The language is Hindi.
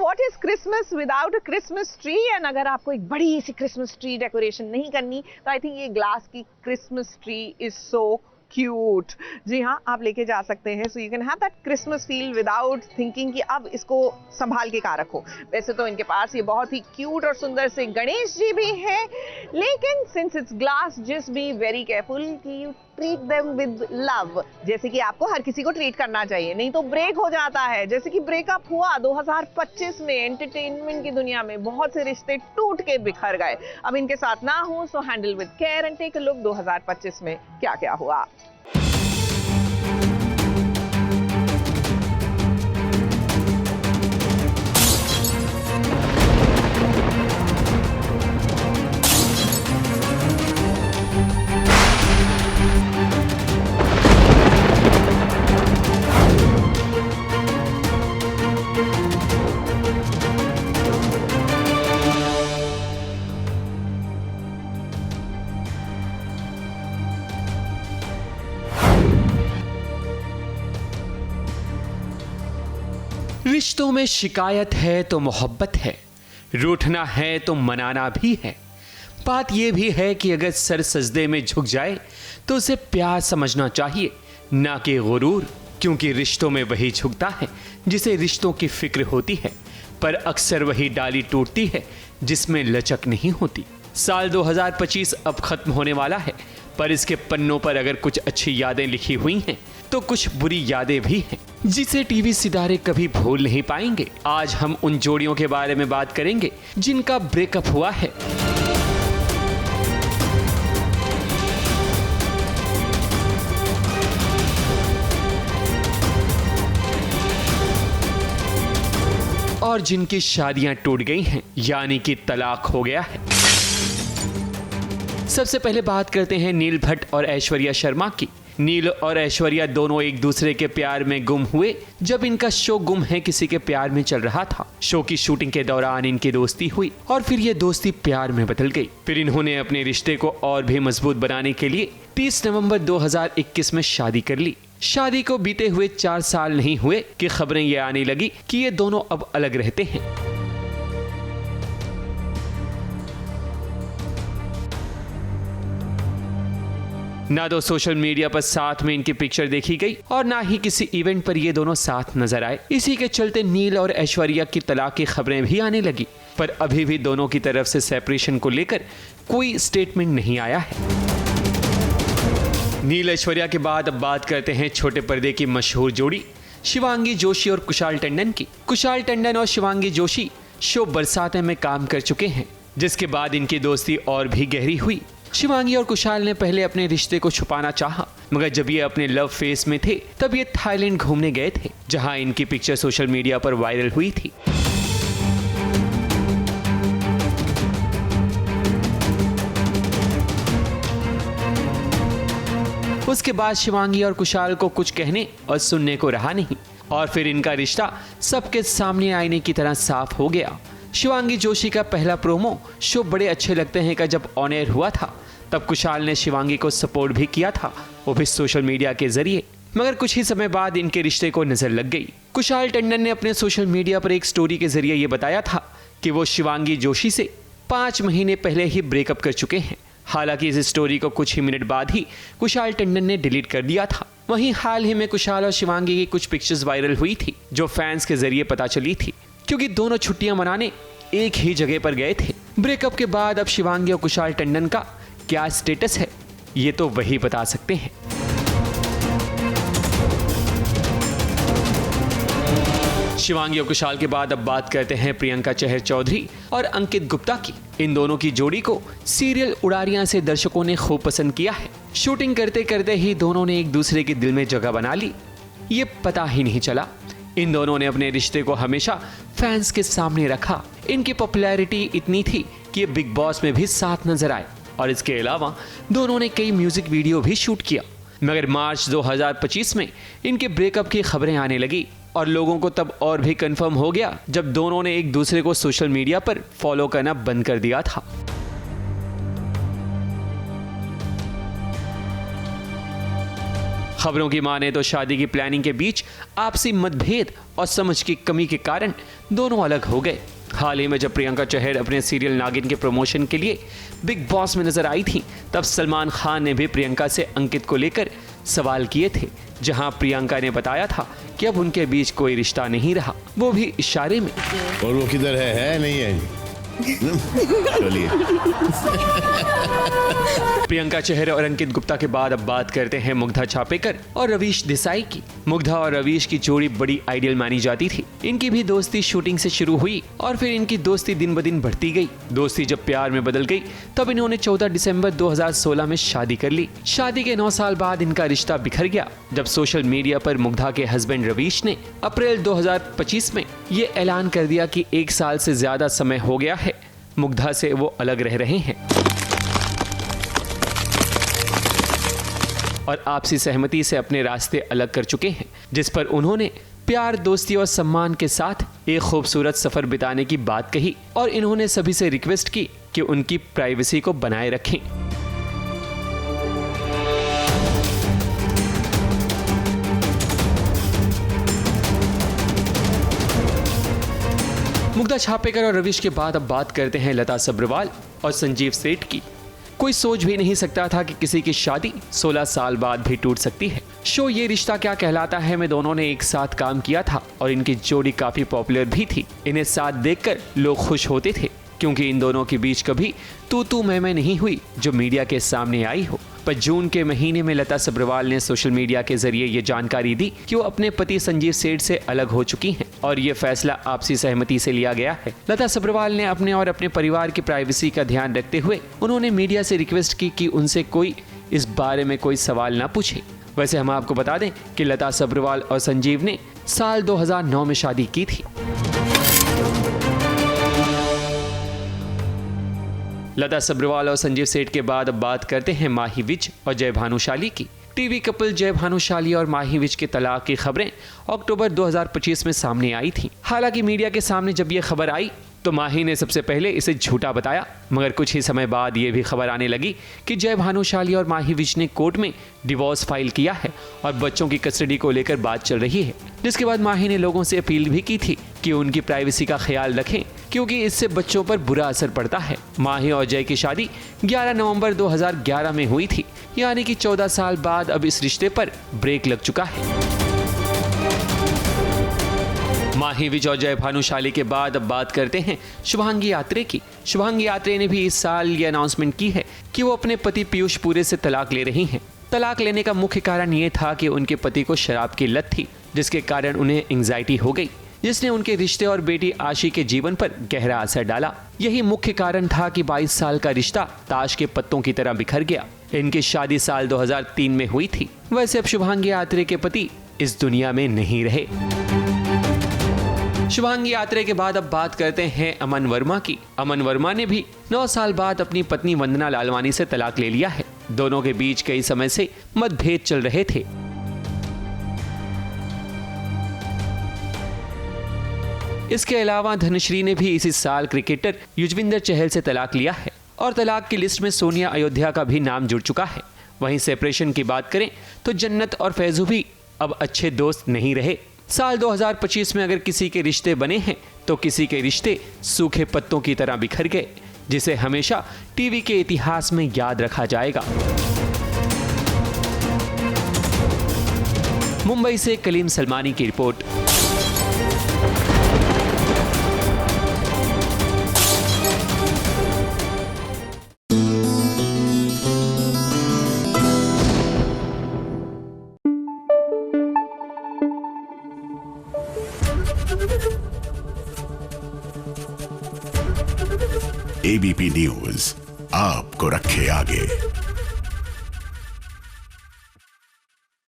What is Christmas without a Christmas tree. And अगर आपको एक बड़ी सी क्रिसमस ट्री डेकोरेशन नहीं करनी तो आई थिंक ये ग्लास की Christmas tree is so cute. जी हाँ, आप लेके जा सकते हैं। So you can have that Christmas feel without thinking कि अब इसको संभाल के कहाँ रखो। वैसे तो इनके पास ये बहुत ही क्यूट और सुंदर से गणेश जी भी हैं, लेकिन since it's glass just be very careful कि you treat them with love. जैसे कि आपको हर किसी को ट्रीट करना चाहिए, नहीं तो ब्रेक हो जाता है। जैसे कि ब्रेकअप हुआ 2025 में, एंटरटेनमेंट की दुनिया में बहुत से रिश्ते टूट के बिखर गए। अब इनके साथ ना हो, so handle with care and take a look 2025 में क्या क्या हुआ। रिश्तों में शिकायत है तो मोहब्बत है, रूठना है तो मनाना भी है। बात यह भी है कि अगर सर सजदे में झुक जाए तो उसे प्यार समझना चाहिए, ना कि गुरूर, क्योंकि रिश्तों में वही झुकता है जिसे रिश्तों की फिक्र होती है, पर अक्सर वही डाली टूटती है जिसमें लचक नहीं होती। साल 2025 अब खत्म होने वाला है, पर इसके पन्नों पर अगर कुछ अच्छी यादें लिखी हुई हैं तो कुछ बुरी यादें भी हैं जिसे टीवी सितारे कभी भूल नहीं पाएंगे। आज हम उन जोड़ियों के बारे में बात करेंगे जिनका ब्रेकअप हुआ है। और जिनकी शादियां टूट गई हैं, यानी कि तलाक हो गया है। सबसे पहले बात करते हैं नील भट्ट और ऐश्वर्या शर्मा की। नील और ऐश्वर्या दोनों एक दूसरे के प्यार में गुम हुए जब इनका शो गुम है किसी के प्यार में चल रहा था। शो की शूटिंग के दौरान इनकी दोस्ती हुई और फिर ये दोस्ती प्यार में बदल गई। फिर इन्होंने अपने रिश्ते को और भी मजबूत बनाने के लिए 30 नवंबर 2021 में शादी कर ली। शादी को बीते हुए 4 साल नहीं हुए कि खबरें ये आने लगी कि ये दोनों अब अलग रहते हैं। ना तो सोशल मीडिया पर साथ में इनकी पिक्चर देखी गई और ना ही किसी इवेंट पर ये दोनों साथ नजर आए। इसी के चलते नील और ऐश्वर्या की तलाक की खबरें भी आने लगी, पर अभी भी दोनों की तरफ से सेपरेशन को लेकर कोई स्टेटमेंट नहीं आया है। नील ऐश्वर्या के बाद अब बात करते हैं छोटे पर्दे की मशहूर जोड़ी शिवांगी जोशी और कुशाल टंडन की। कुशाल टंडन और शिवांगी जोशी शो बरसाते में काम कर चुके हैं, जिसके बाद इनकी दोस्ती और भी गहरी हुई। शिवांगी और कुशाल ने पहले अपने रिश्ते को छुपाना चाहा, मगर जब ये अपने लव फेस में थे तब ये थाईलैंड घूमने गए थे, जहां इनकी पिक्चर सोशल मीडिया पर वायरल हुई थी। उसके बाद शिवांगी और कुशाल को कुछ कहने और सुनने को रहा नहीं और फिर इनका रिश्ता सबके सामने आईने की तरह साफ हो गया। शिवांगी जोशी का पहला प्रोमो शो बड़े अच्छे लगते हैं का जब ऑन एयर हुआ था, तब कुशाल ने शिवांगी को सपोर्ट भी किया था, वो भी सोशल मीडिया के जरिए। मगर कुछ ही समय बाद इनके रिश्ते को नजर लग गई। कुशाल टंडन ने अपने सोशल मीडिया पर एक स्टोरी के जरिए ये बताया था कि वो शिवांगी जोशी से 5 महीने पहले ही ब्रेकअप कर चुके हैं। हालांकि इस स्टोरी को कुछ ही मिनट बाद ही कुशाल टंडन ने डिलीट कर दिया था। वहीं हाल ही में कुशाल और शिवांगी की कुछ पिक्चर्स वायरल हुई थी, जो फैंस के जरिए पता चली थी, क्योंकि दोनों छुट्टियां मनाने एक ही जगह पर गए थे। ब्रेकअप के बाद अब शिवांगी और कुशाल टंडन का क्या स्टेटस है, ये तो वही बता सकते हैं। शिवांगी और कुशाल के बाद अब बात करते हैं प्रियंका चहर चौधरी और अंकित गुप्ता की। इन दोनों की जोड़ी को सीरियल उड़ारियां से दर्शकों ने खूब पसंद किया है। शूटिंग करते करते ही दोनों ने एक दूसरे के दिल में जगह बना ली, ये पता ही नहीं चला। इन दोनों ने अपने रिश्ते को हमेशा फैंस के सामने रखा। इनकी पॉपुलैरिटी इतनी थी कि ये बिग बॉस में भी साथ नजर आए और इसके अलावा दोनों ने कई म्यूजिक वीडियो भी शूट किया। मगर मार्च 2025 में इनके ब्रेकअप की खबरें आने लगी और लोगों को तब और भी कंफर्म हो गया जब दोनों ने एक दूसरे को सोशल मीडिया पर फॉलो करना बंद कर दिया था। खबरों की माने तो शादी की प्लानिंग के बीच आपसी मतभेद और समझ की कमी के कारण दोनों अलग हो गए। हाल ही में जब प्रियंका चहर अपने सीरियल नागिन के प्रमोशन के लिए बिग बॉस में नजर आई थी, तब सलमान खान ने भी प्रियंका से अंकित को लेकर सवाल किए थे, जहां प्रियंका ने बताया था कि अब उनके बीच कोई रिश्ता नहीं रहा, वो भी इशारे में। और वो किधर है नहीं है? चलिए। प्रियंका चहर और अंकित गुप्ता के बाद अब बात करते हैं मुग्धा छापेकर और रवीश देसाई की। मुग्धा और रवीश की जोड़ी बड़ी आइडियल मानी जाती थी। इनकी भी दोस्ती शूटिंग से शुरू हुई और फिर इनकी दोस्ती दिन ब दिन बढ़ती गई। दोस्ती जब प्यार में बदल गई तब इन्होंने 14 दिसंबर 2016 में शादी कर ली। शादी के 9 साल बाद इनका रिश्ता बिखर गया जब सोशल मीडिया पर मुग्धा के हस्बैंड रवीश ने अप्रैल 2025 में ये ऐलान कर दिया कि 1 साल से ज्यादा समय हो गया है मुग्धा से वो अलग रह रहे हैं और आपसी सहमति से अपने रास्ते अलग कर चुके हैं, जिस पर उन्होंने प्यार, दोस्ती और सम्मान के साथ एक खूबसूरत सफर बिताने की बात कही और इन्होंने सभी से रिक्वेस्ट की कि उनकी प्राइवेसी को बनाए रखें। मुग्धा छापेकर और रवीश के बाद अब बात करते हैं लता सब्रवाल और संजीव सेठ की। कोई सोच भी नहीं सकता था कि किसी की शादी 16 साल बाद भी टूट सकती है। शो ये रिश्ता क्या कहलाता है में दोनों ने एक साथ काम किया था और इनकी जोड़ी काफी पॉपुलर भी थी। इन्हें साथ देखकर लोग खुश होते थे क्योंकि इन दोनों के बीच कभी तू मैं नहीं हुई जो मीडिया के सामने आई हो। पर जून के महीने में लता सब्रवाल ने सोशल मीडिया के जरिए ये जानकारी दी कि वो अपने पति संजीव सेठ से अलग हो चुकी हैं और ये फैसला आपसी सहमति से लिया गया है। लता सब्रवाल ने अपने और अपने परिवार की प्राइवेसी का ध्यान रखते हुए उन्होंने मीडिया से रिक्वेस्ट की कि उनसे कोई इस बारे में कोई सवाल ना पूछे। वैसे हम आपको बता दें कि लता सब्रवाल और संजीव ने साल 2009 में शादी की थी। लता सब्रवाल और संजीव सेठ के बाद अब बात करते हैं माही विज और जय भानुशाली की। टीवी कपल जय भानुशाली और माही विज के तलाक की खबरें अक्टूबर 2025 में सामने आई थी। हालांकि मीडिया के सामने जब यह खबर आई तो माही ने सबसे पहले इसे झूठा बताया, मगर कुछ ही समय बाद ये भी खबर आने लगी कि जय भानुशाली और माही विज ने कोर्ट में डिवोर्स फाइल किया है और बच्चों की कस्टडी को लेकर बात चल रही है। जिसके बाद माही ने लोगों से अपील भी की थी कि उनकी प्राइवेसी का ख्याल रखें क्योंकि इससे बच्चों पर बुरा असर पड़ता है। माही और जय की शादी 11 नवंबर 2011 में हुई थी, यानी कि 14 साल बाद अब इस रिश्ते पर ब्रेक लग चुका है। माही विज और जय भानुशाली के बाद अब बात करते हैं शुभांगी आत्रे की। शुभांगी आत्रे ने भी इस साल ये अनाउंसमेंट की है कि वो अपने पति पीयूष पूरे से तलाक ले रही हैं। तलाक लेने का मुख्य कारण ये था कि उनके पति को शराब की लत थी, जिसके कारण उन्हें एंजाइटी हो गई, जिसने उनके रिश्ते और बेटी आशी के जीवन पर गहरा असर डाला। यही मुख्य कारण था कि 22 साल का रिश्ता ताश के पत्तों की तरह बिखर गया। इनकी शादी साल 2003 में हुई थी। वैसे अब शुभांगी आत्रे के पति इस दुनिया में नहीं रहे। शुभांगी आत्रे के बाद अब बात करते हैं अमन वर्मा की। अमन वर्मा ने भी 9 साल बाद अपनी पत्नी वंदना लालवानी से तलाक ले लिया है। दोनों के बीच कई समय से मतभेद चल रहे थे। इसके अलावा धनश्री ने भी इसी साल क्रिकेटर युजवेंद्र चहल से तलाक लिया है और तलाक की लिस्ट में सोनिया अयोध्या का भी नाम जुड़ चुका है। वहीं सेपरेशन की बात करें तो जन्नत और फैजू भी अब अच्छे दोस्त नहीं रहे। साल 2025 में अगर किसी के रिश्ते बने हैं तो किसी के रिश्ते सूखे पत्तों की तरह बिखर गए, जिसे हमेशा टीवी के इतिहास में याद रखा जाएगा। मुंबई से कलीम सलमानी की रिपोर्ट। एबीपी न्यूज आपको रखे आगे।